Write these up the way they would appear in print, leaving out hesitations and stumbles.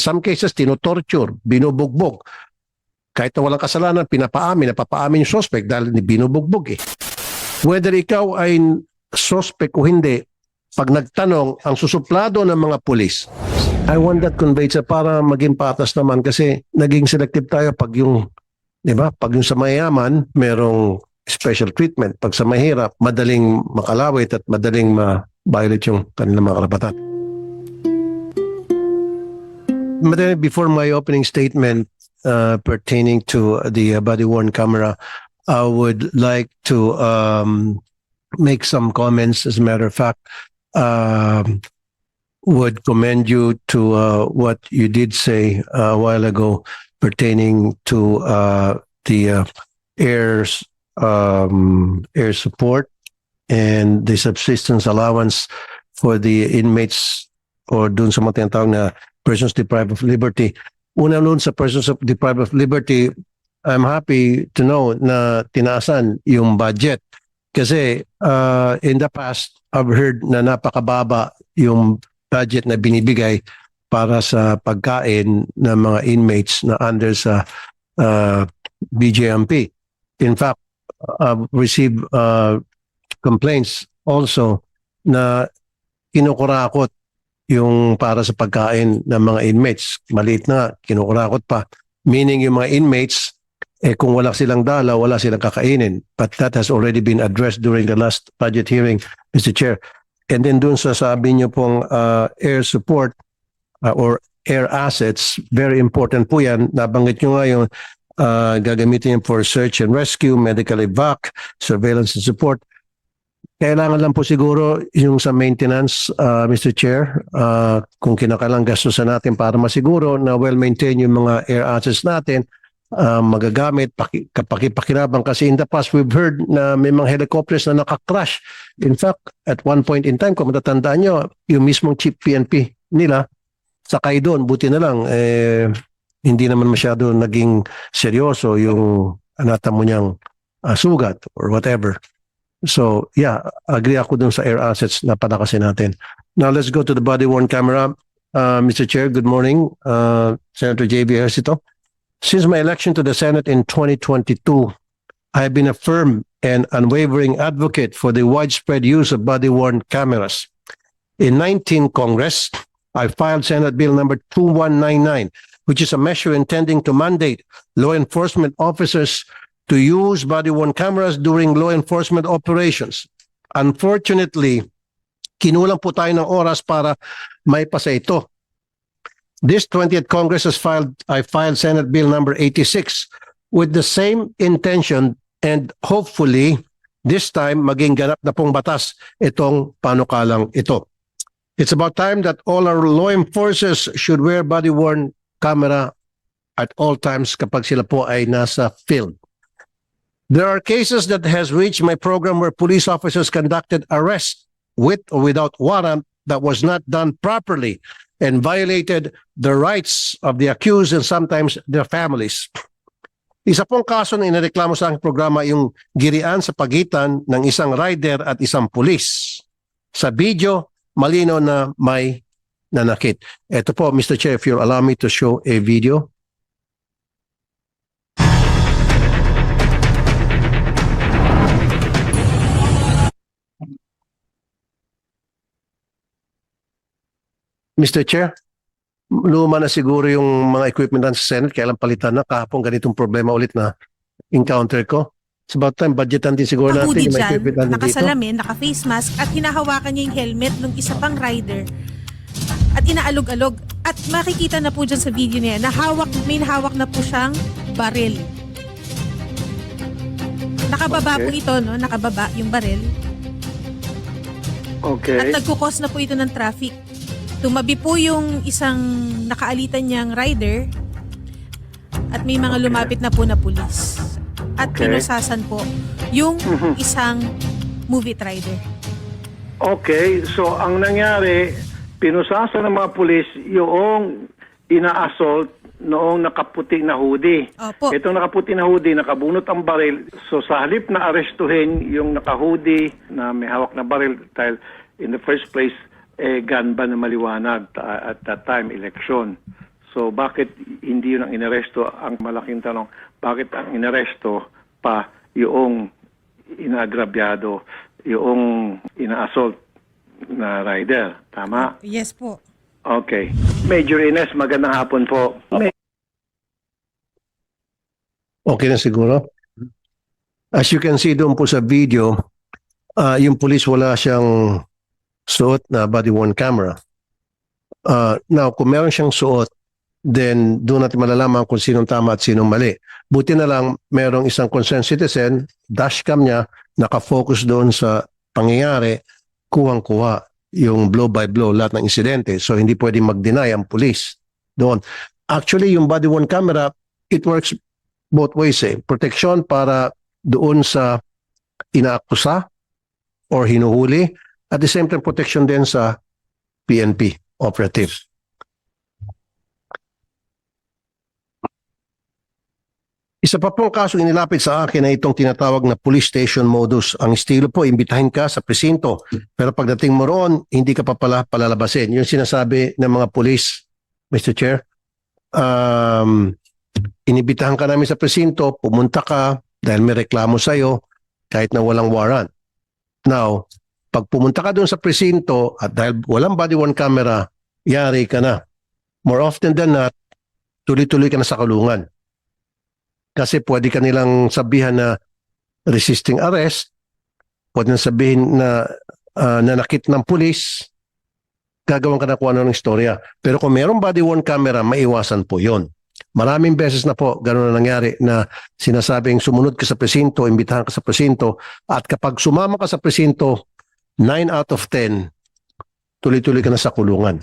some cases, tinotorture, binubugbog. Kahit na walang kasalanan, napapaamin yung suspect dahil binubugbog eh. Whether ikaw ay suspect o hindi, pag nagtanong, ang susuplado ng mga pulis, I want that conveyed sa para maging patas naman kasi naging selective tayo pag yung, di ba? Pag yung sa mayaman, merong special treatment. Pag sa mahirap, madaling makalawit at madaling ma-violate yung kanilang mga karapatan. But then before my opening statement pertaining to the body-worn camera, I would like to make some comments. As a matter of fact, would commend you to what you did say a while ago pertaining to the air support and the subsistence allowance for the inmates or dun sa mga tinatawag na persons deprived of liberty. Una nun sa persons deprived of liberty, I'm happy to know na tinaasan yung budget. Kasi in the past, I've heard na napakababa yung budget na binibigay para sa pagkain ng mga inmates na under sa BJMP. In fact, I've received complaints also na kinukurakot yung para sa pagkain ng mga inmates. Maliit na, kinukurakot pa. Meaning yung mga inmates, kung wala silang dala, wala silang kakainin. But that has already been addressed during the last budget hearing, Mr. Chair. And then dun sa sabi niyo pong air support or air assets, very important po yan. Nabanggit nyo nga yung gagamitin for search and rescue, medical evac, surveillance and support. Kailangan lang po siguro yung sa maintenance, Mr. Chair, kung kinakailangan gastusan natin para masiguro na well-maintained yung mga air assets natin, magagamit, pakipakinabang. Kasi in the past, we've heard na may mga helicopters na nakakrash. In fact, at one point in time, kung matatandaan nyo, yung mismong chief PNP nila, sakay doon, buti na lang, hindi naman masyado naging seryoso yung anatamo niyang sugat or whatever. So, yeah, agree ako dun sa air assets na palakasin natin. Now, let's go to the body-worn camera. Mr. Chair, good morning. Senator J.B. Ejercito. Since my election to the Senate in 2022, I have been a firm and unwavering advocate for the widespread use of body-worn cameras. In 19 Congress, I filed Senate Bill number 2199, which is a measure intending to mandate law enforcement officers to use body-worn cameras during law enforcement operations. Unfortunately, kinulang po tayo ng oras para maipasa ito. This 20th Congress I filed Senate Bill number 86 with the same intention and hopefully this time maging ganap na pong batas itong panukalang ito. It's about time that all our law enforcers should wear body-worn camera at all times kapag sila po ay nasa field. There are cases that has reached my program where police officers conducted arrest with or without warrant that was not done properly and violated the rights of the accused and sometimes their families. Isa pong kaso na inareklamo sa aking programa yung girian sa pagitan ng isang rider at isang pulis. Sa video, malino na may nanakit. Ito po, Mr. Chair, if you'll allow me to show a video. Mr. Chair, luma na siguro yung mga equipment natin sa Senate, kailan palitan na, kahapon ganitong problema ulit na encounter ko. It's about time, budgetan din siguro natin yung mga equipment natin dito. Nakasalamin, naka-face mask at hinahawakan niya yung helmet ng isa pang rider at inaalog-alog. At makikita na po dyan sa video niya na may nahawak na po siyang baril. Nakababa po ito, no? Nakababa yung baril. Okay. At nagkukos na po ito ng traffic. Tumabi po yung isang nakaalitan niyang rider at may mga lumapit na po na pulis. At pinusasan po yung isang movie rider. Okay, so ang nangyari, pinusasan ng mga pulis yung ina-assault noong nakaputing na hoodie. Opo. Itong nakaputing na hoodie, nakabunot ang baril. So sa halip na arestuhin yung naka-hoodie na may hawak na baril dahil in the first place, gun ban na maliwanag at that time, election. So So bakit hindi yun ang inaresto? Ang malaking tanong, bakit ang inaresto pa yung inaagrabyado, yung ina-assault na rider? Tama? Yes po. Okay. Major Ines, magandang hapon po. Okay na siguro? As you can see doon po sa video, yung police wala siyang suot na body-worn camera. Now, kung meron siyang suot, then doon natin malalaman kung sinong tama at sinong mali. Buti na lang, merong isang concerned citizen, dashcam niya, nakafocus doon sa pangyayari, kuwang-kuha yung blow by blow, lahat ng insidente. So, hindi pwedeng mag-deny ang police doon. Actually, yung body-worn camera, it works both ways eh. Protection para doon sa inaakusa or hinuhuli. At the same time, protection din sa PNP operative. Isa pa pong kaso inilapit sa akin na itong tinatawag na police station modus. Ang estilo po, imbitahin ka sa presinto. Pero pagdating mo roon, hindi ka pa pala palalabasin. Yung sinasabi ng mga police, Mr. Chair, inibitahan ka namin sa presinto, pumunta ka dahil may reklamo sa'yo kahit na walang warrant. Now, pag pumunta ka doon sa presinto at dahil walang body-worn camera, yari ka na. More often than not, tuloy-tuloy ka na sa kulungan. Kasi pwede ka nilang sabihan na resisting arrest, pwede na sabihin na nanakit ng pulis, gagawin ka na kung ano ng istorya. Pero kung mayroong body-worn camera, maiwasan po yon. Maraming beses na po gano'n na nangyari na sinasabing sumunod ka sa presinto, imbitahan ka sa presinto, at kapag sumama ka sa presinto, 9 out of 10, tuloy-tuloy ka na sa kulungan.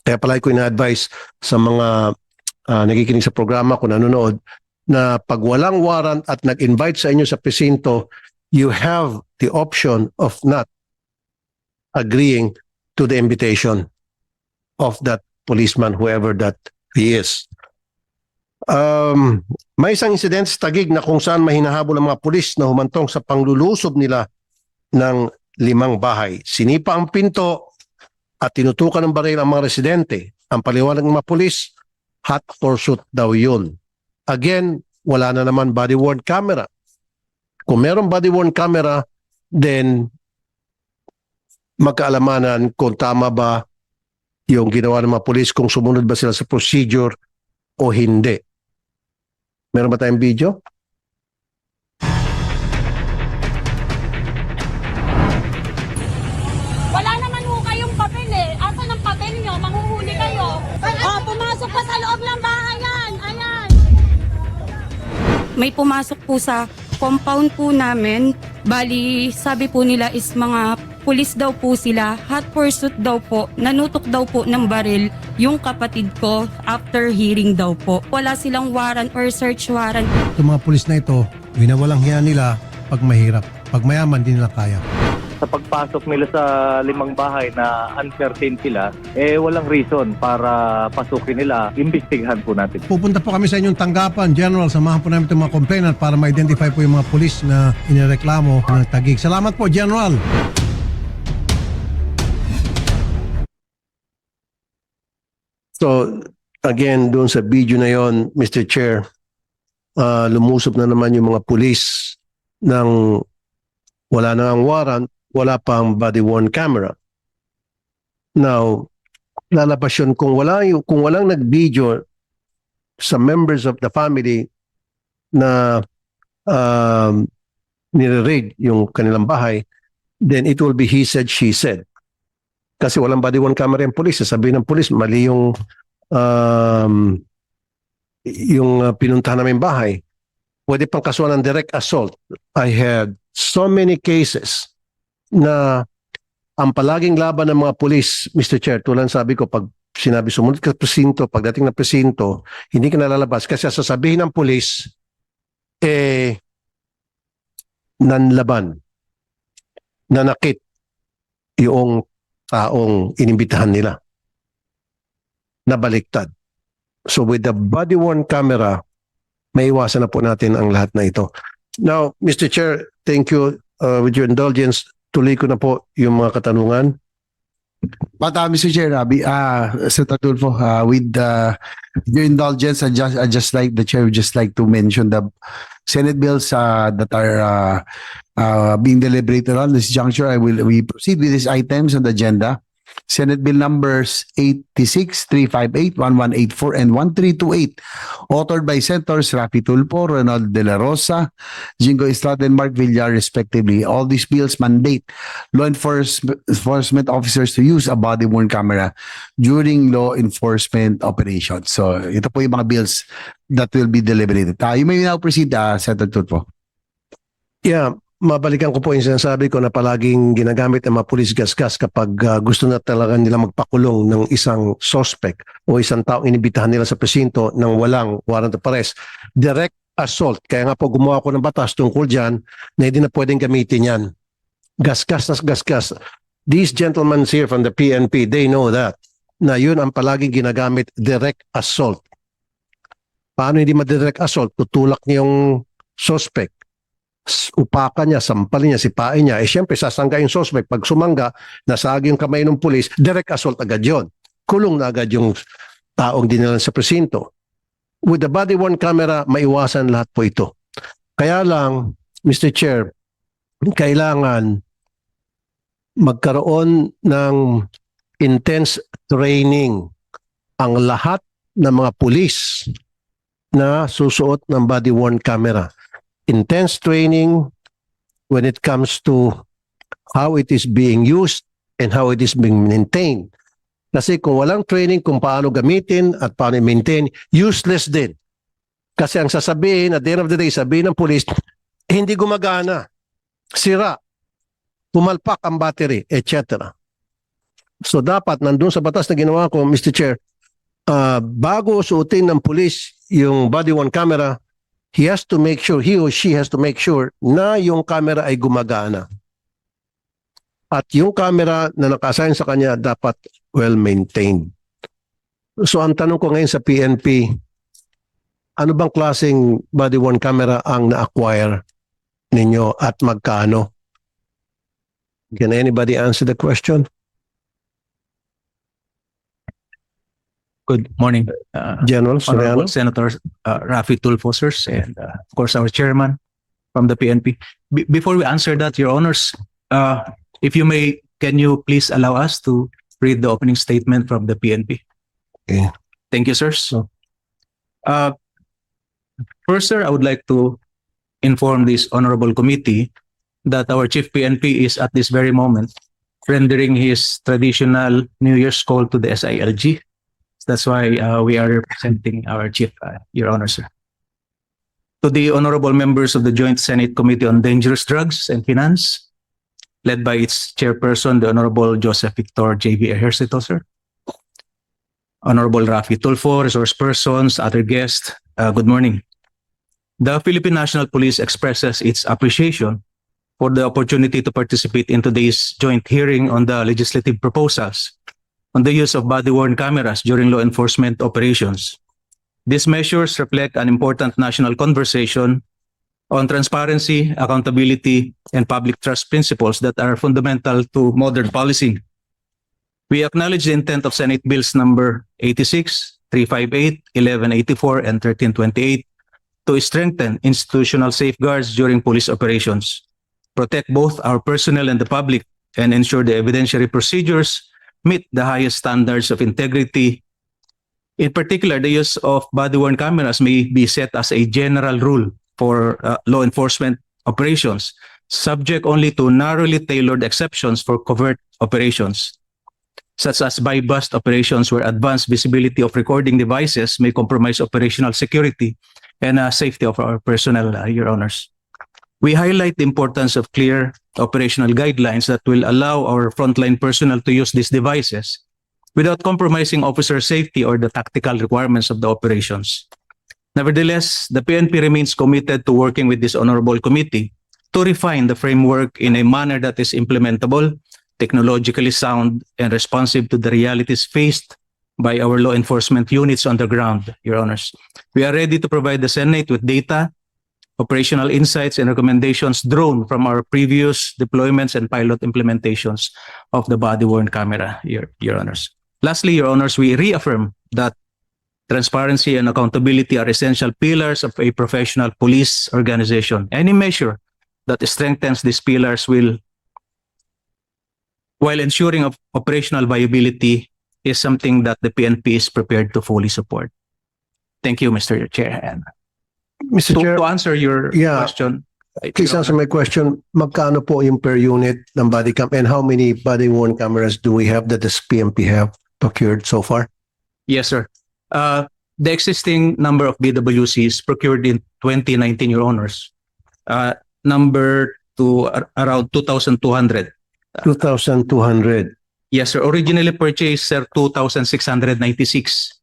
Kaya palagi ko ina-advise sa mga nakikinig sa programa kung nanonood, na pag walang warrant at nag-invite sa inyo sa presinto, you have the option of not agreeing to the invitation of that policeman, whoever that he is. May isang incident sa Taguig na kung saan mahinahabol ang mga pulis na humantong sa panglulusob nila ng 5 bahay. Sinipa ang pinto at tinutukan ng baril ang mga residente. Ang paliwanag ng mga pulis, hot pursuit daw yun. Again, wala na naman body-worn camera. Kung meron body-worn camera, then magkaalamanan kung tama ba yung ginawa ng mga pulis, kung sumunod ba sila sa procedure o hindi. Meron ba tayong video? Wala naman ho kayong papel eh. Asan ang papel nyo? Manghuhuli kayo. Oh, pumasok pa sa loob ng bahay yan. Ayan. May pumasok po sa compound po namin. Bali, sabi po nila is mga pulis daw po sila. Hot pursuit daw po. Nanutok daw po ng baril yung kapatid ko after hearing daw po. Wala silang warrant or search warrant. Itong mga pulis na ito, winawalang hiya nila pag mahirap. Pag mayaman, di nila kaya. Sa pagpasok nila sa 5 bahay na uncertain sila, walang reason para pasukin nila. Imbestigahan po natin. Pupunta po kami sa inyong tanggapan, General. Samahan po namin itong mga complainant para ma-identify po yung mga pulis na inireklamo ng Taguig. Salamat po, General. So, again, doon sa video na yon, Mr. Chair, lumusob na naman yung mga pulis ng wala na ang warrant, wala pang body-worn camera. Now, lalabas yun kung walang nag-video sa members of the family na nire-raid yung kanilang bahay, then it will be he said, she said. Kasi walang body-worn camera yung police. Sasabihin ng police, mali yung pinuntahan namin bahay. Pwede pang kasuhan ng direct assault. I had so many cases na ang palaging laban ng mga pulis, Mr. Chair, tulad sabi ko, pag sinabi sumunod ka sa presinto, pagdating na presinto, hindi ka nalalabas. Kasi sasabihin ng pulis, nanlaban, nanakit yung taong inimbitahan nila. Nabaliktad. So with the body-worn camera, may iwasan na po natin ang lahat na ito. Now, Mr. Chair, thank you. With your indulgence, tuloy ko na po yung mga katanungan. But Mr. Chair, Senator Tulfo, with your indulgence, I just like the chair would just like to mention the Senate bills that are being deliberated on this juncture. We proceed with these items on the agenda. Senate Bill numbers 86, 358, 1184, and 1328, authored by Senators Rafi Tulfo, Ronald De La Rosa, Jingo Estrada, and Mark Villar, respectively. All these bills mandate law enforcement officers to use a body-worn camera during law enforcement operations. So, ito po yung mga bills that will be deliberated. You may now proceed, Senator Tulfo. Yeah, mabalikan ko po yung sinasabi ko na palaging ginagamit ng mga pulis gasgas kapag gusto na talaga nila magpakulong ng isang suspect o isang taong inibitahan nila sa presinto ng walang warrant of arrest. Direct assault. Kaya nga po gumawa ko ng batas tungkol dyan na hindi na pwedeng gamitin yan. Gasgas na gasgas. These gentlemen here from the PNP, they know that. Na yun ang palaging ginagamit, direct assault. Paano hindi ma-direct assault? Tutulak niya yung suspect. Upakan niya, sampalin niya, sipain niya. Siyempre, sasangga yung suspect. Pag sumangga, nasagi yung kamay ng pulis, direct assault agad yun. Kulong na agad yung taong dinalan sa presinto. With the body-worn camera, maiwasan lahat po ito. Kaya lang, Mr. Chair, kailangan magkaroon ng intense training ang lahat ng mga pulis na susuot ng body-worn camera. Intense training when it comes to how it is being used and how it is being maintained. Kasi kung walang training kung paano gamitin at paano i-maintain, useless din. Kasi ang sasabihin, at the end of the day, sabihin ng police, hindi gumagana, sira, pumalpak ang battery, etc. So dapat nandun sa batas na ginawa ko, Mr. Chair, bago suotin ng police yung body-worn camera, he has to make sure, he or she has to make sure na yung camera ay gumagana. At yung camera na naka-assign sa kanya dapat well-maintained. So ang tanong ko ngayon sa PNP, ano bang klaseng body-worn camera ang na-acquire ninyo at magkano? Can anybody answer the question? Good morning, General Honorable Soriano? Senator Rafi Tulfo, sirs, and of course our chairman from the PNP. Before we answer that, Your Honors, if you may, can you please allow us to read the opening statement from the PNP? Okay. Thank you, sirs. First, sir, I would like to inform this honorable committee that our Chief PNP is at this very moment rendering his traditional New Year's call to the SILG. That's why we are representing our chief, Your Honor, sir. To the honorable members of the Joint Senate Committee on Dangerous Drugs and Finance, led by its chairperson, the Honorable Joseph Victor J.B. Ejercito, sir. Honorable Rafi Tulfo, resource persons, other guests, good morning. The Philippine National Police expresses its appreciation for the opportunity to participate in today's joint hearing on the legislative proposals on the use of body-worn cameras during law enforcement operations. These measures reflect an important national conversation on transparency, accountability, and public trust principles that are fundamental to modern policing. We acknowledge the intent of Senate Bills number 86, 358, 1184, and 1328 to strengthen institutional safeguards during police operations, protect both our personnel and the public, and ensure the evidentiary procedures meet the highest standards of integrity. In particular, the use of body-worn cameras may be set as a general rule for law enforcement operations, subject only to narrowly tailored exceptions for covert operations, such as buy-bust operations where advanced visibility of recording devices may compromise operational security and safety of our personnel, Your Honors. We highlight the importance of clear operational guidelines that will allow our frontline personnel to use these devices without compromising officer safety or the tactical requirements of the operations. Nevertheless, the PNP remains committed to working with this honorable committee to refine the framework in a manner that is implementable, technologically sound, and responsive to the realities faced by our law enforcement units on the ground, Your Honors. We are ready to provide the Senate with data operational insights and recommendations drawn from our previous deployments and pilot implementations of the body-worn camera, Your Honors. Lastly, Your Honors, we reaffirm that transparency and accountability are essential pillars of a professional police organization. Any measure that strengthens these pillars will, while ensuring of operational viability, is something that the PNP is prepared to fully support. Thank you, Mr. Chair. And Mr. Chair, to answer your Yeah. question, please answer my question. Magkano po yung per unit ng body cam and how many body-worn cameras do we have that the PNP have procured so far? Yes, sir. The existing number of BWCs procured in 2019, Your Honors, number to around 2,200. 2,200. Yes, sir. Originally purchased, sir, 2,696.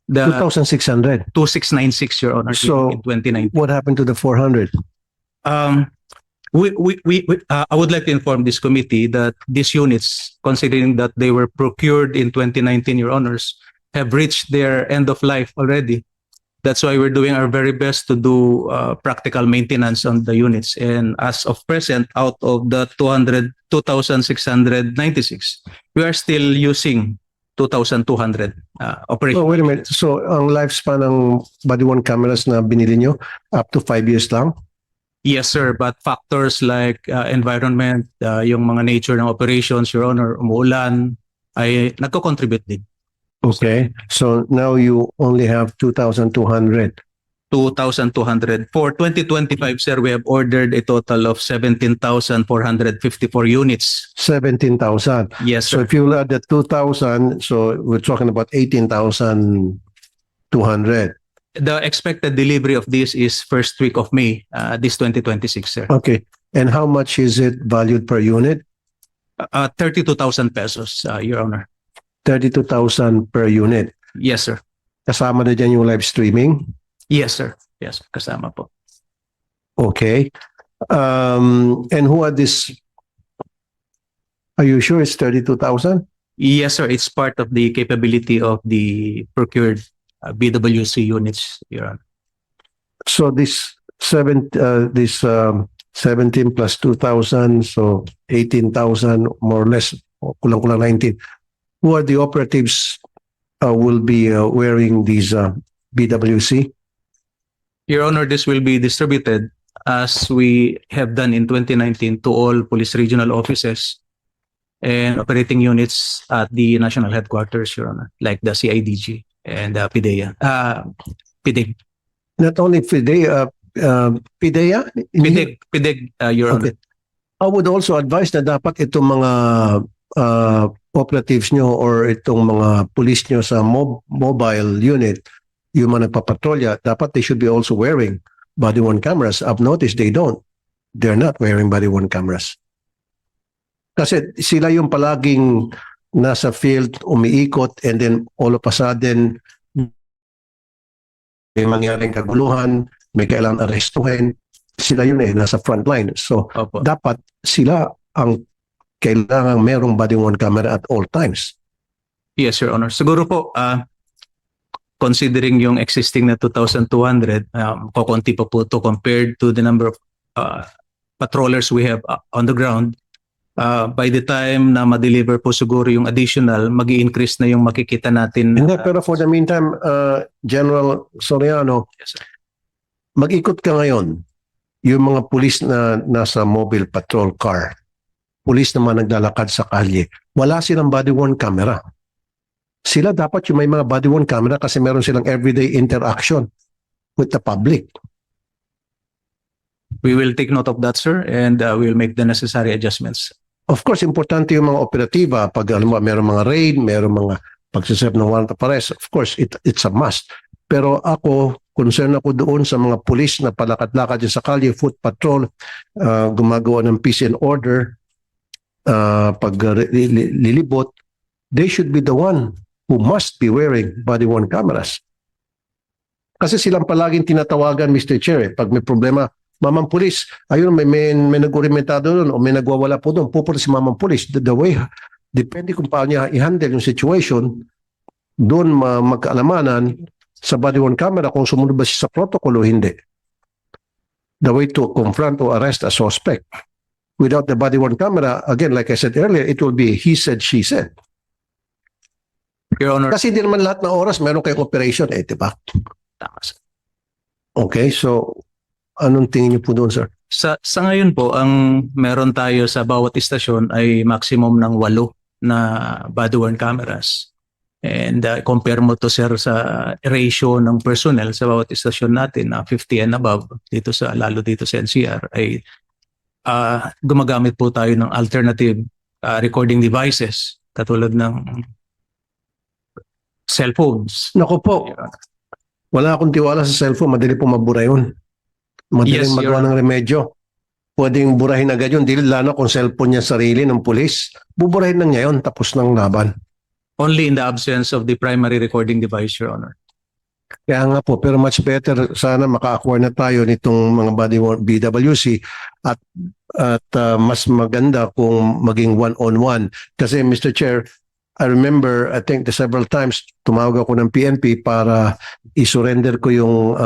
The 2,600. 2,696, Your Honors, So, in 2019. What happened to the 400? I would like to inform this committee that these units, considering that they were procured in 2019, Your Honors, have reached their end of life already. That's why we're doing our very best to do practical maintenance on the units. And as of present, out of the 2,696, we are still using 2,200 operation. Oh, wait a minute. So, ang lifespan ng body-worn cameras na binili nyo, up to 5 years lang? Yes, sir. But factors like environment, yung mga nature ng operations, Your Honor, umuulan, ay nagko-contribute din. Okay. So, now you only have 2,200. 2,200. For 2025, sir, we have ordered a total of 17,454 units. 17,000. Yes, So sir. if you add the 2,000, so we're talking about 18,200. The expected delivery of this is first week of May, this 2026, sir. Okay. And how much is it valued per unit? 32,000 pesos, Your Honor. 32,000 per unit. Yes, sir. Kasama na dyan yung live streaming? Yes, sir. Yes, kasama po. Okay. And who are this? Are you sure it's 32,000? Yes, sir. It's part of the capability of the procured BWC units, Your Honor. So this 17 plus 2,000, so 18,000 more or less, kulang-kulang 19. Who are the operatives will be wearing these BWC? Your Honor, this will be distributed as we have done in 2019 to all police regional offices and operating units at the national headquarters, Your Honor, like the CIDG and PIDEA. PIDEG, Not only PIDEA, PIDEA? Your Honor. Okay. I would also advise na dapat itong mga operatives nyo or itong mga police nyo sa mobile unit, yung mga nagpapatrolya, dapat they should be also wearing body-worn cameras. I've noticed they don't. They're not wearing body-worn cameras. Kasi sila yung palaging nasa field, umiikot, and then all of a sudden, may mangyaring kaguluhan, may kailangan arestuhin. Sila yun nasa front line. So, Opo. dapat sila ang kailangan merong body-worn camera at all times. Yes, Your Honor. Siguro po, considering yung existing na 2,200, kokonti pa po to compared to the number of patrollers we have on the ground. By the time na ma-deliver po siguro yung additional, mag-i-increase na yung makikita natin. Hindi, pero for the meantime, General Soriano, Yes, sir. mag-ikot ka ngayon. Yung mga pulis na nasa mobile patrol car, pulis naman naglalakad sa kalye, wala silang body-worn camera. Sila dapat yung may mga body-worn camera kasi meron silang everyday interaction with the public. We will take note of that, sir, and we will make the necessary adjustments. Of course, importante yung mga operatiba. Pag alam mo, meron mga raid, meron mga pagsiserve ng warrant of arrest. Of course, it's a must. Pero ako, concern ako doon sa mga pulis na palakad-lakad dyan sa kalye, foot patrol, gumagawa ng peace and order, pag lilibot, they should be the one who must be wearing body-worn cameras. Kasi silang palaging tinatawagan, Mr. Chair, pag may problema, Mamang Pulis, ayun, may nag-orimentado doon o may nagwawala po doon, pupunta si Mamang Pulis. The way, depende kung paano niya i-handle yung situation, doon magkaalamanan sa body-worn camera kung sumunod ba siya sa protocol o hindi. the way to confront or arrest a suspect. Without the body-worn camera, again, like I said earlier, it will be he said, she said. Your Honor, Kasi hindi naman lahat ng oras meron kayong operation eh, di ba? tama, sir. Okay, so anong tingin niyo po doon, sir? Sa ngayon po, ang meron tayo sa bawat istasyon ay maximum ng 8 na body-worn cameras. And compare mo to, sir, sa ratio ng personnel sa bawat istasyon natin na 50 and above, lalo dito sa NCR, ay gumagamit po tayo ng alternative recording devices katulad ng cellphones. Naku po, wala akong tiwala sa cellphone, madali po mabura yun. Madaling Yes, magawa Your ng remedyo. Pwedeng burahin agad yun, dili lalo kung cellphone niya sarili ng pulis. Buburahin lang niya yun, tapos ng laban. Only in the absence of the primary recording device, Your Honor. Kaya nga po, pero much better sana maka-acquire na tayo nitong mga body-worn BWC at mas maganda kung maging one-on-one. Kasi Mr. Chair, I remember, I think several times, tumawag ako ng PNP para i-surrender ko yung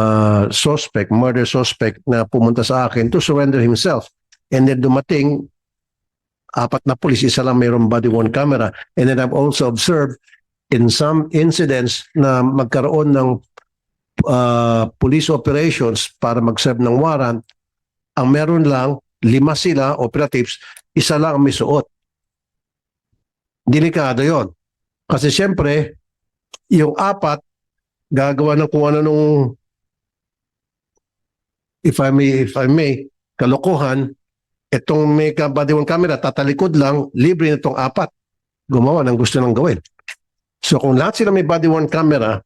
suspect, murder suspect na pumunta sa akin to surrender himself. And then dumating, 4 na pulis, isa lang mayroong body-worn camera. And then I've also observed in some incidents na magkaroon ng police operations para mag-serve ng warrant, ang meron lang, 5 sila, operatives, isa lang ang may suot. Delikado yon. Kasi siyempre, yung 4, gagawa ng kung ano nung, if I may, kalokohan, itong may body-worn camera, tatalikod lang, libre na itong 4. Gumawa ng gusto nang gawin. So kung lahat sila may body-worn camera,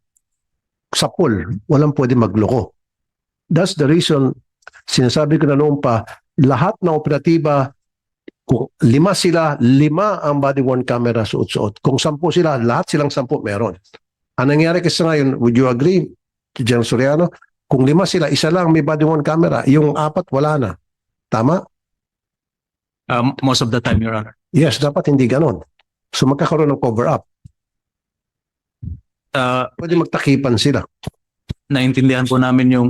sa pool, walang pwede magloko. That's the reason, sinasabi ko na noon pa, lahat ng operatiba, kung 5 sila, 5 ang body-worn camera suot-suot. Kung 10 sila, lahat silang 10 meron. Ang nangyari kasi ngayon, would you agree, General Soriano? Kung 5 sila, isa lang may body-worn camera, yung 4 wala na. Tama? Most of the time, Your Honor. Yes, dapat hindi ganon. So magkakaroon ng cover-up. Pwede magtakipan sila. Naintindihan po namin yung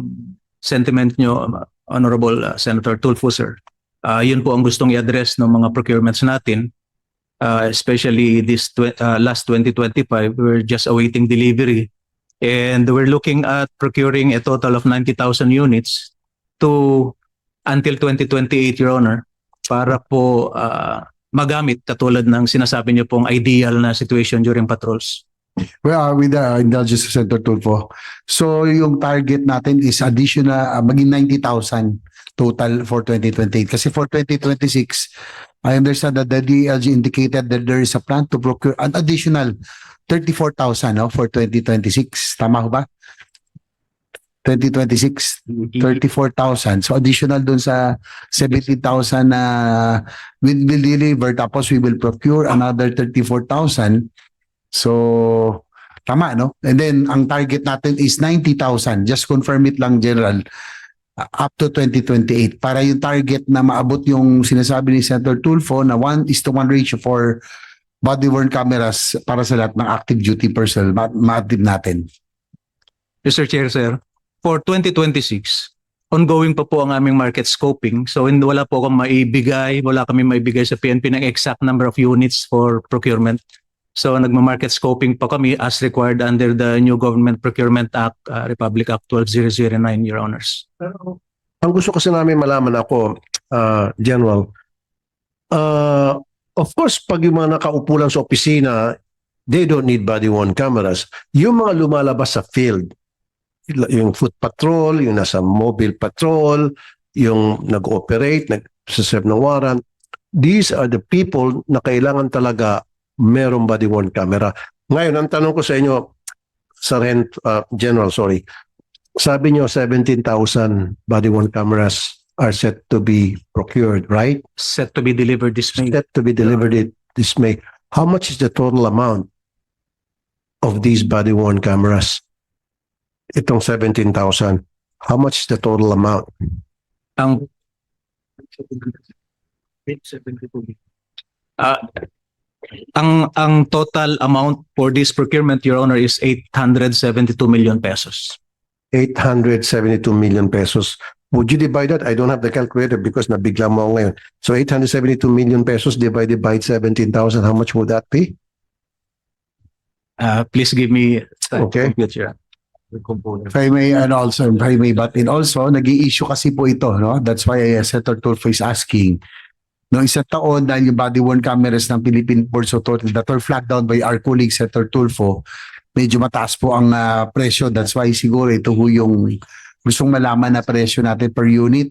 sentiment nyo, Honorable Senator Tulfo, sir. Yun po ang gustong i-address ng mga procurements natin, especially this last 2025. We're just awaiting delivery. And we're looking at procuring a total of 90,000 units until 2028, Your Honor, para po magamit katulad ng sinasabi niyo pong ideal na situation during patrols. Well, with the indulgence of Senator Tulfo. So yung target natin is additional, maging 90,000 total for 2028. Kasi for 2026, I understand that the DLG indicated that there is a plan to procure an additional 34,000 for 2026. Tama ko ba? 2026, 34,000. So additional dun sa 70,000 na will deliver, tapos we will procure another 34,000. So tama, no? And then ang target natin is 90,000. Just confirm it lang, General, up to 2028 para yung target na maabot yung sinasabi ni Senator Tulfo na 1:1 ratio for body-worn cameras para sa lahat ng active duty personnel ma-active natin. Mr. Chair, sir, for 2026, ongoing pa po ang aming market scoping. So wala po akong wala kami maibigay sa PNP ng exact number of units for procurement. So nagma-market scoping pa kami as required under the new Government Procurement Act, Republic Act 12009, Your Honors. Pero ang gusto kasi namin malaman ako, General, of course, pag yung mga nakaupo lang sa opisina, they don't need body-worn cameras. Yung mga lumalabas sa field, yung foot patrol, yung nasa mobile patrol, yung nag-operate, nag-serve ng warrant, these are the people na kailangan talaga merong body-worn camera. Ngayon, ang tanong ko sa inyo, General, sabi nyo 17,000 body-worn cameras are set to be procured, right? Set to be delivered this May. Set to be delivered this May. How much is the total amount of these body-worn cameras? Itong 17,000. How much is the total amount? Ang total amount for this procurement, Your Honor, is 872 million pesos. 872 million pesos. Would you divide that? I don't have the calculator because nabigla mo ako ngayon. So 872 million pesos divided by 17,000, how much would that be? Please give me time Okay. to compute, Your Honor. If I may, and also, if I may butt in also, nag-i-issue kasi po ito, no? That's why Senator Tulfo is asking. Noong isang taon, dahil yung body-worn cameras ng Philippine Ports Authority that were flagged down by our colleague Senator Tulfo, medyo mataas po ang presyo. That's why siguro ito ho yung gustong malaman na presyo natin per unit,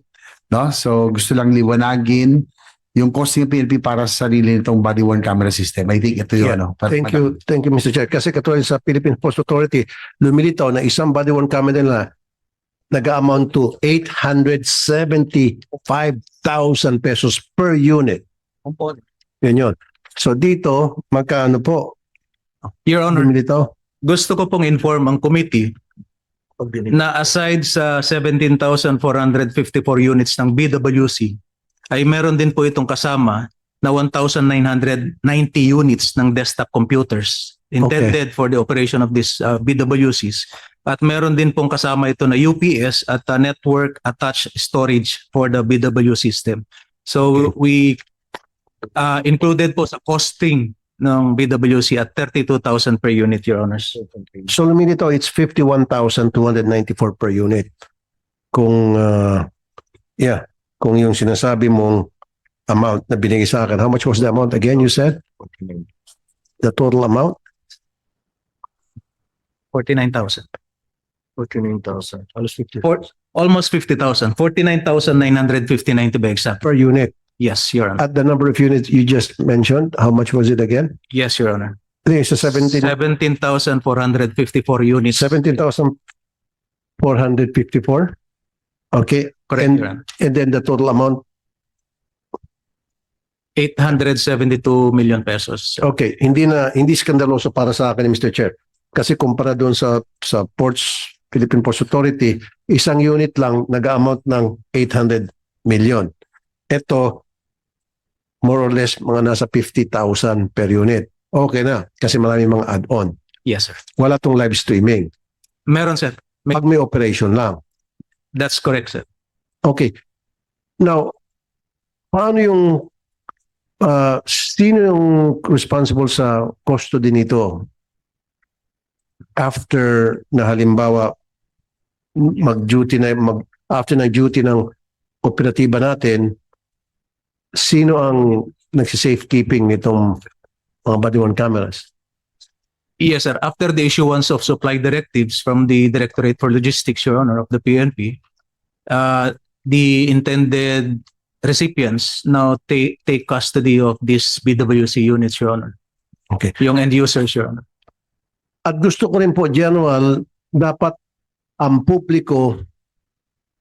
no? So gusto lang liwanagin yung cost ng PNP para sa sarili nitong body-worn camera system. I think ito Yeah. yun, no? Thank you, Mr. Chair. Kasi katulad sa Philippine Post Authority, lumilitaw na isang body-worn camera nila nag-amount to 875,000 pesos per unit. Yan yun. So dito, magkano po Your Honor, lumilitaw? gusto ko pong inform ang committee na aside sa 17,454 units ng BWC, ay meron din po itong kasama na 1,990 units ng desktop computers intended for the operation of these BWCs. At meron din pong kasama ito na UPS at network attached storage for the BW system. So we included po sa costing ng BWC at 32,000 per unit, Your Honors. So lumilitaw, it's 51,294 per unit. Kung, kung yung sinasabi mong amount na binigay sa akin, how much was the amount again you said? The total amount? 49,000. 49,000. Almost 50,000. 49,959 to be exact. Per unit. Yes, Your Honor. At the number of units you just mentioned, how much was it again? Yes, Your Honor. It's a 17,454 units. 17,454? Okay. Correct, And, Your Honor. and then the total amount? 872 million pesos. Okay. Hindi skandaloso para sa akin, Mr. Chair. Kasi kumpara doon sa Ports, Philippine Ports Authority, isang unit lang nag-amount ng 800 million. Ito, more or less, mga nasa 50,000 per unit. Okay na, kasi marami mga add-on. Yes, sir. Wala tong live streaming. Meron, sir. Pag may operation lang. That's correct, sir. Okay. Now, paano yung, sino yung responsible sa custody nito? After na halimbawa, after na duty ng operatiba natin, sino ang nagsisafekeeping nitong mga body-worn cameras? Yes, sir. After the issuance of supply directives from the Directorate for Logistics, Your Honor, of the PNP, the intended recipients now take custody of these BWC units, Your Honor. Okay. Yung end users, Your Honor. At gusto ko rin po, General, dapat ang publiko,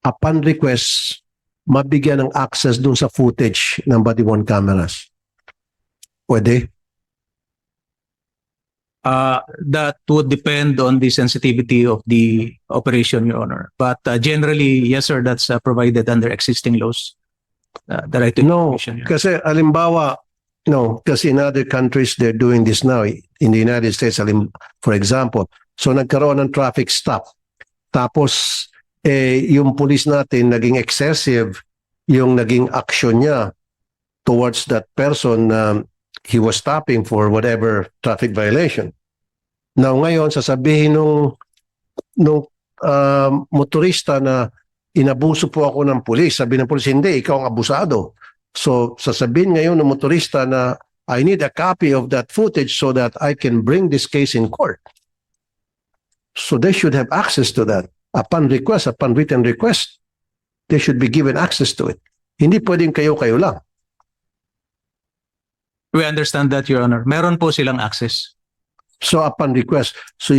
upon request, mabigyan ng access dun sa footage ng body-worn cameras. Pwede? That would depend on the sensitivity of the operation, Your Honor. But generally, yes, sir, that's provided under existing laws. The right to No, information, Your Honor. kasi alimbawa, no, kasi in other countries, they're doing this now. In the United States, for example. So nagkaroon ng traffic stop. Tapos, yung police natin naging excessive yung naging action niya towards that person na he was stopping for whatever traffic violation. Now ngayon, sasabihin nung motorista na inabuso po ako ng pulis. Sabi ng pulis, hindi, ikaw ang abusado. So sasabihin ngayon ng motorista na I need a copy of that footage so that I can bring this case in court. So they should have access to that. Upon request, upon written request, they should be given access to it. Hindi pwedeng kayo-kayo lang. We understand that, Your Honor. Meron po silang access. So upon request, so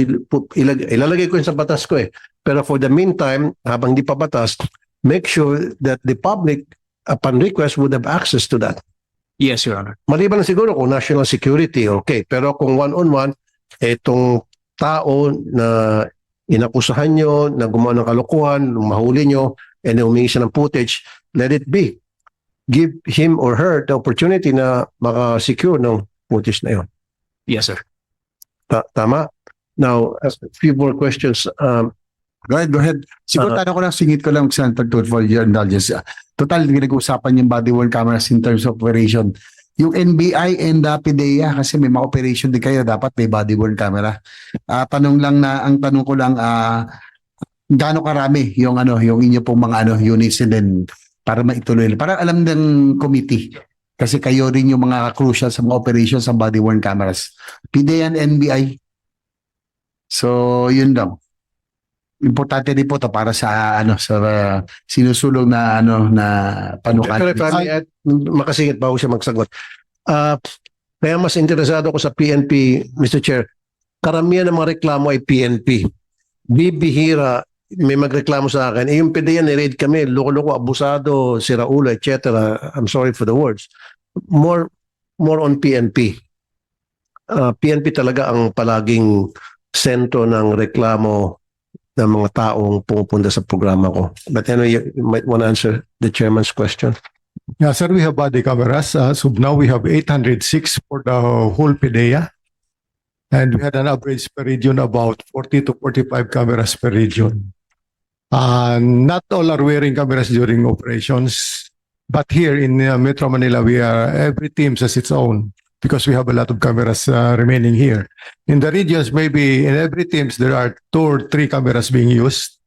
ilalagay ko yun sa batas ko eh. Pero for the meantime, habang di pa batas, make sure that the public, upon request, would have access to that. Yes, Your Honor. Maliban na siguro kung national security, okay. Pero kung one-on-one, itong tao na inakusahan nyo, na gumawa ng kalokohan, nung mahuli nyo, and humingi siya ng footage, let it be. Give him or her the opportunity na maka-secure ng footage na yun. Yes, sir. Tama? Now, a few more questions. Go ahead. Siguro tanong ko lang, singit ko lang, Senator Tulfo, your indulgence. Total, pinag-uusapan yung body worn cameras in terms of operation. Yung NBI and PDEA, kasi may mga operation din kayo, dapat may body worn camera. Ang tanong ko lang, gaano karami yung inyo pong mga units, and then para maituloy. Para alam ng committee. Kasi kayo rin yung mga crucial sa mga operations sa body worn cameras. PDEA and NBI. So, yun lang. Importante din po to para sa sa sinusulong na na panukala. Pero if I may add, makasingit bago siya magsagot. Kaya mas interesado ako sa PNP, Mr. Chair. Karamihan ng mga reklamo ay PNP. Bibihira, may magreklamo sa akin. Yung PDEA, ni-raid kami, loko-loko, abusado, siraulo, etc. I'm sorry for the words. More on PNP. PNP talaga ang palaging sentro ng reklamo ng mga taong pumupunta sa programa ko. But anyway, you might want to answer the chairman's question. Yeah, sir, we have body cameras. So now we have 806 for the whole PDEA. And we had an average per region about 40 to 45 cameras per region. Not all are wearing cameras during operations. But here in Metro Manila, every team has its own because we have a lot of cameras remaining here. In the regions, maybe in every teams, there are 2 or 3 cameras being used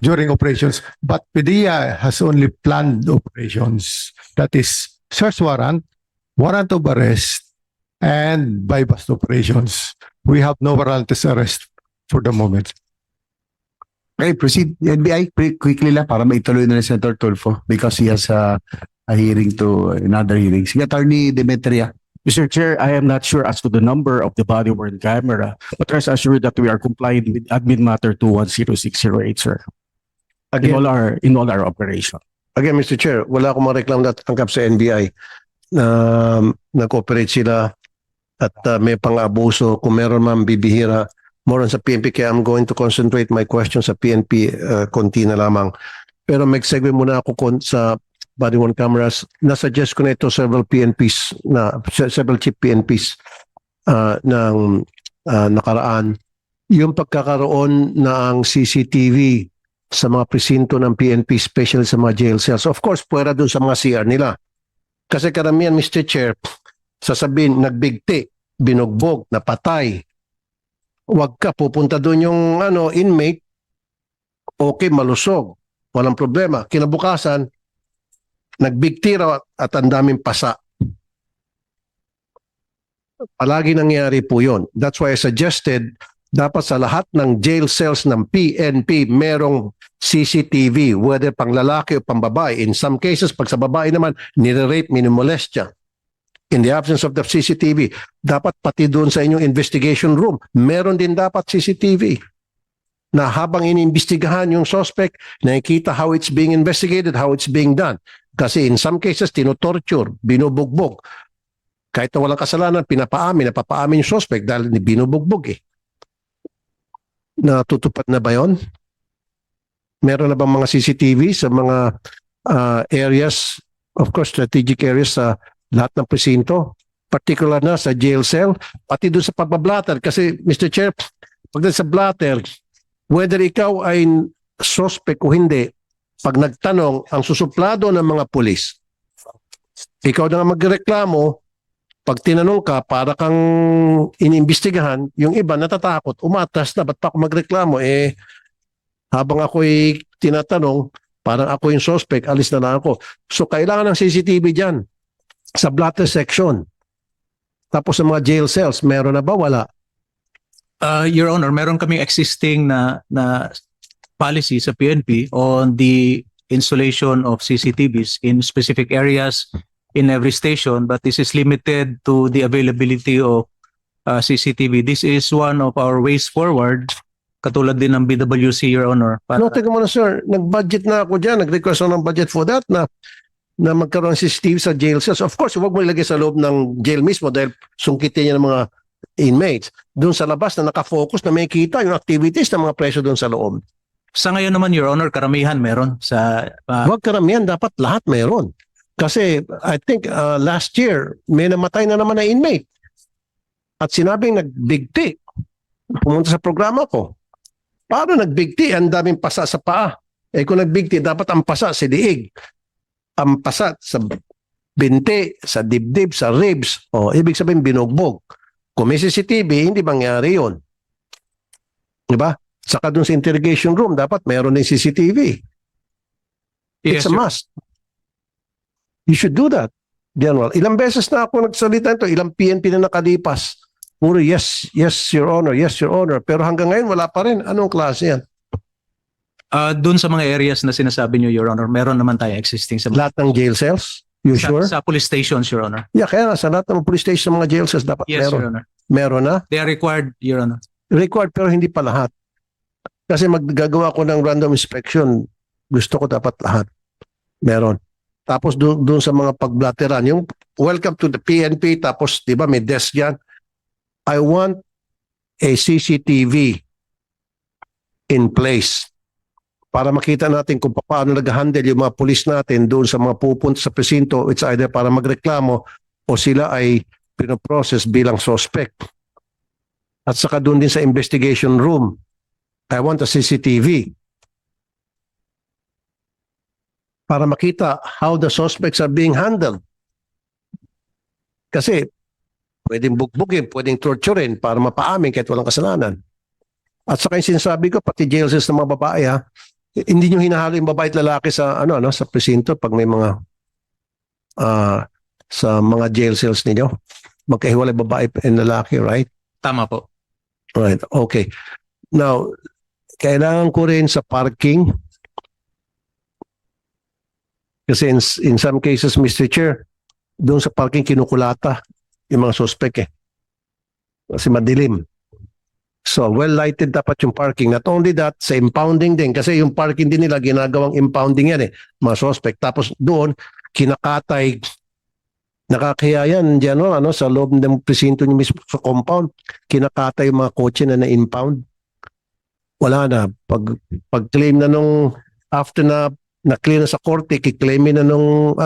during operations. But PDEA has only planned operations. That is search warrant, warrant of arrest, and bypass operations. We have no warrantless arrest for the moment. Okay, proceed. NBI, quickly lang para maituloy na ni Senator Tulfo because he has a hearing to another hearing. Sige, Attorney Demetria. Mr. Chair, I am not sure as to the number of the body-worn camera, but rest assured that we are complying with Admin Matter 210608, sir. In Again, all our operation. again, Mr. Chair, wala akong mareklamo na tangkap sa NBI na nag-operate sila at may pang-abuso. Kung meron man bibihira, more on sa PNP. Kaya I'm going to concentrate my questions sa PNP, konti na lamang. Pero mag-segue muna ako sa body-worn cameras. Nasuggest ko na ito several chief PNPs ng nakaraan. Yung pagkakaroon ng CCTV sa mga presinto ng PNP, especially sa mga jail cells. Of course, pwera dun sa mga CR nila. Kasi karamihan, Mr. Chair, sasabihin, nagbigti, binugbog, napatay. Huwag ka, pupunta dun yung inmate, okay, malusog, walang problema. Kinabukasan, nagbigti raw at ang daming pasa. Palagi nangyayari po yun. That's why I suggested dapat sa lahat ng jail cells ng PNP merong CCTV, whether pang lalaki o pang babae. In some cases, pag sa babae naman, nire-rape, minimolestya. In the absence of the CCTV, dapat pati doon sa inyong investigation room, meron din dapat CCTV na habang iniimbestigahan yung suspect, nakikita how it's being investigated, how it's being done. Kasi in some cases, tinotorture, binubugbog. Kahit na walang kasalanan, napapaamin yung suspect dahil binubugbog eh. Natutupad na ba yun? Meron na bang mga CCTV sa mga areas, of course, strategic areas sa lahat ng presinto, particular na sa jail cell, pati doon sa pagbablatter. Kasi, Mr. Chair, pagdating sa blatter, whether ikaw ay suspect o hindi, pag nagtanong, ang susuplado ng mga pulis, ikaw na nga magreklamo, pag tinanong ka, para kang inimbestigahan, yung iba natatakot, umatras na, ba't pa ako magreklamo? Habang ako'y tinatanong, parang ako yung suspect, alis na lang ako. So, kailangan ng CCTV dyan sa blatter section. Tapos sa mga jail cells, meron na ba? Wala. Your Honor, meron kaming existing na policy sa PNP on the installation of CCTVs in specific areas in every station, but this is limited to the availability of CCTV. This is one of our ways forward, katulad din ng BWC, Your Honor. No, teka muna sir, nag-budget na ako dyan, nag-request ako ng budget for that na magkaroon ng CCTV sa jail cells. Of course, huwag mo ilagay sa loob ng jail mismo dahil sungkitin niya ng mga inmates. Doon sa labas na nakafocus na may kita yung activities ng mga preso doon sa loob. Sa ngayon naman, Your Honor, karamihan meron sa... Huwag karamihan, dapat lahat meron. Kasi I think last year, may namatay na naman na inmate. At sinabing nagbigti. Pumunta sa programa ko. Paano nagbigti? Ang daming pasa sa paa. Eh kung nagbigti, dapat ang pasa sa liig. Ang pasa sa binti, sa dibdib, sa ribs. O, ibig sabihin binugbog. Kung may CCTV, hindi mangyari yun. Diba? Saka dun sa interrogation room, dapat mayroon ng CCTV. Yes, It's a Your- must. You should do that. General, ilang beses na ako nagsalita ito, ilang PNP na nakalipas. Puro yes, yes, Your Honor, yes, Your Honor. Pero hanggang ngayon, wala pa rin. Anong klase yan? Doon sa mga areas na sinasabi niyo, Your Honor, meron naman tayo existing sa Lahat ng jail cells? You sure? sa police stations, Your Honor. Yeah, kaya nga, sa lahat ng police station, mga jail cells, dapat Yes, meron. Your Honor. Meron na? They are required, Your Honor. Required, pero hindi pa lahat. Kasi maggagawa ko ng random inspection, gusto ko dapat lahat. Meron. Tapos doon sa mga pagblateran, yung welcome to the PNP, tapos di ba may desk yan. I want a CCTV in place para makita natin kung paano nag-handle yung mga pulis natin doon sa mga pupunta sa presinto. It's either para magreklamo o sila ay pinoprocess bilang suspect. At saka doon din sa investigation room, I want a CCTV para makita how the suspects are being handled. Kasi pwedeng bugbugin, pwedeng torturein para mapaamin kahit walang kasalanan. At saka yung sinasabi ko, pati jail cells ng mga babae, ha, hindi nyo hinahalo yung babae at lalaki sa sa presinto pag may mga sa mga jail cells ninyo. Magkahiwalay babae and lalaki, right? Tama po. Right, okay. Now, kailangan ko rin sa parking. Kasi in some cases, Mr. Chair, doon sa parking kinukulata yung mga suspect eh. Kasi madilim. So, well-lighted dapat yung parking. Not only that, sa impounding din. Kasi yung parking din nila, ginagawang impounding yan eh, mga suspect. Tapos doon, kinakatay, nakakaya yan, General, sa loob ng presinto niyo mismo sa compound, kinakatay yung mga kotse na na-impound. Wala na. Pag-claim na nung, after na-clear na sa korte, kiklaimin na nung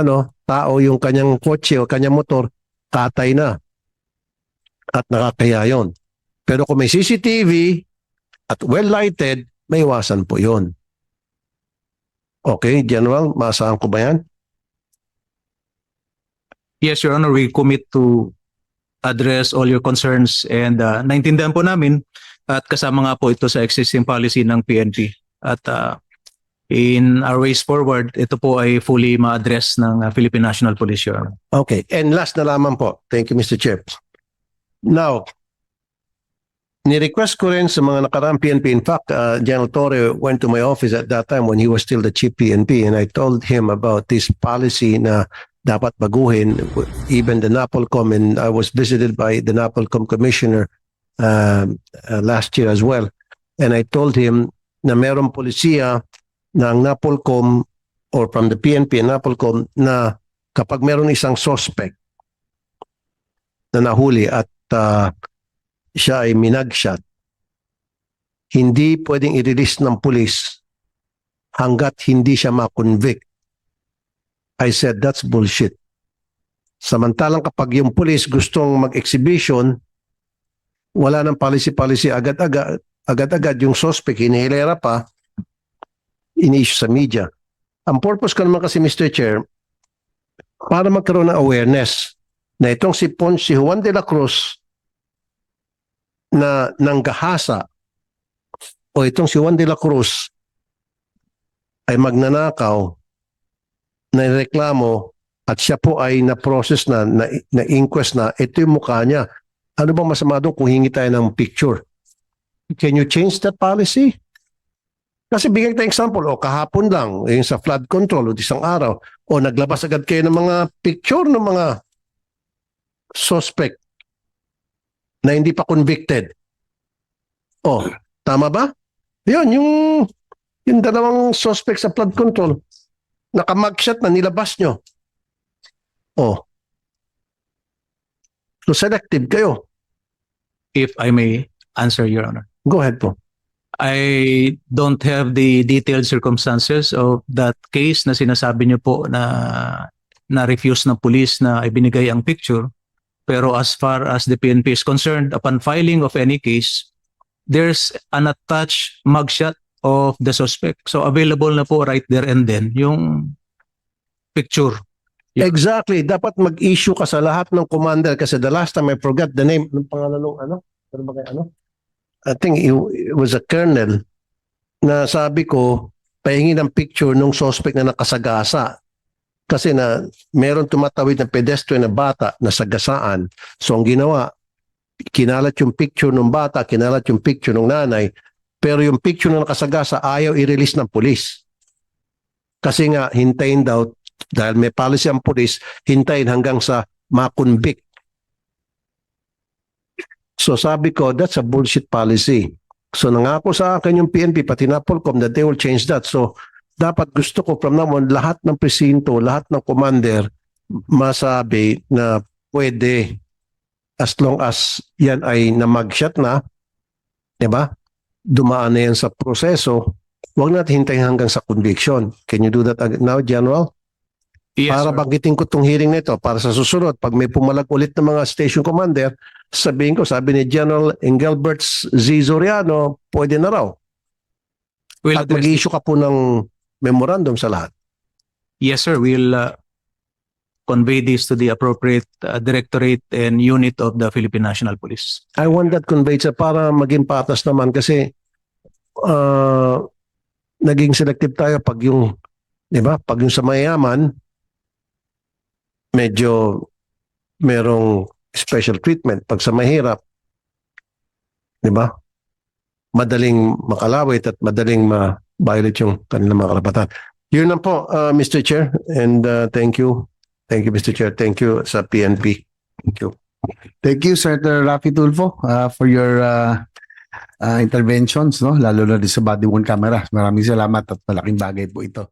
tao yung kanyang kotse o kanyang motor, katay na. At nakakaya yon. Pero kung may CCTV at well-lighted, may iwasan po yon. Okay, General, maasahan ko ba yan? Yes, Your Honor, we commit to address all your concerns and naintindihan po namin at kasama nga po ito sa existing policy ng PNP. At in our ways forward, ito po ay fully ma-address ng Philippine National Police, Your Honor. Okay, and last na lamang po. Thank you, Mr. Chair. Now, ni-request ko rin sa mga nakaraang PNP. In fact, General Torre went to my office at that time when he was still the chief PNP and I told him about this policy na dapat baguhin, even the NAPOLCOM, and I was visited by the NAPOLCOM commissioner last year as well. And I told him na merong polisiya ng NAPOLCOM or from the PNP and NAPOLCOM na kapag meron isang suspect na nahuli at siya ay minagshot, hindi pwedeng i-release ng pulis hanggat hindi siya ma-convict. I said, that's bullshit. Samantalang kapag yung pulis gustong mag-exhibition, wala ng policy agad-agad yung suspect, hinihilera pa, ini-issue sa media. Ang purpose ko naman kasi, Mr. Chair, para magkaroon ng awareness na itong si Juan de la Cruz na nanggahasa o itong si Juan de la Cruz ay magnanakaw, na reklamo at siya po ay na-process na-inquest na, ito yung mukha niya. Ano bang masama doon kung hingi tayo ng picture? Can you change that policy? Kasi bigyan tayo example, kahapon lang, yung sa flood control, o isang araw, o naglabas agad kayo ng mga picture ng mga suspect na hindi pa convicted. Tama ba? Yun, yung dalawang suspect sa flood control, naka-mugshot na nilabas nyo. So selective kayo. If I may answer, Your Honor. Go ahead po. I don't have the detailed circumstances of that case na sinasabi niyo po na na-refuse ng police na ibinigay ang picture. Pero as far as the PNP is concerned, upon filing of any case, there's an attached mugshot of the suspect. So available na po right there and then yung picture. Yeah. Exactly. Dapat mag-issue ka sa lahat ng commander kasi the last time I forgot the name. Anong pangalan nung ano? Ano ba kaya ano? I think it was a colonel na sabi ko, pahingi ng picture nung suspect na nakasagasa. Kasi na meron tumatawid na pedestrian na bata na sagasaan. So ang ginawa, kinalat yung picture ng bata, kinalat yung picture ng nanay, pero yung picture na nakasagasa ayaw i-release ng pulis. Kasi nga, hintayin daw, dahil may policy ang pulis, hintayin hanggang sa makonvict. So sabi ko, that's a bullshit policy. So nangako sa akin yung PNP, pati na Polcom, that they will change that. So dapat gusto ko from now on, lahat ng presinto, lahat ng commander, masabi na pwede as long as yan ay namagshot na, di ba? Dumaan na yan sa proseso, huwag natin hintayin hanggang sa conviction. Can you do that now, General? Yes, Para sir. banggitin ko itong hearing nito, para sa susunod, pag may pumalag ulit ng mga station commander, sabihin ko, sabi ni General Engelbert Z. Zoriano, pwede na raw. We'll At address mag-issue ka po ng memorandum sa lahat. Yes, sir. We'll convey this to the appropriate directorate and unit of the Philippine National Police. I want that conveyed sa para maging patas naman kasi naging selective tayo pag yung, di ba? Pag yung sa mayaman, medyo merong special treatment. Pag sa mahirap, di ba? Madaling makalawit at madaling ma-violate yung kanilang mga karapatan. Yun lang po, Mr. Chair. And thank you. Thank you, Mr. Chair. Thank you sa PNP. Thank you. Thank you, Senator Rafi Tulfo, for your interventions, no? Lalo na din sa body worn camera. Maraming salamat at malaking bagay po ito.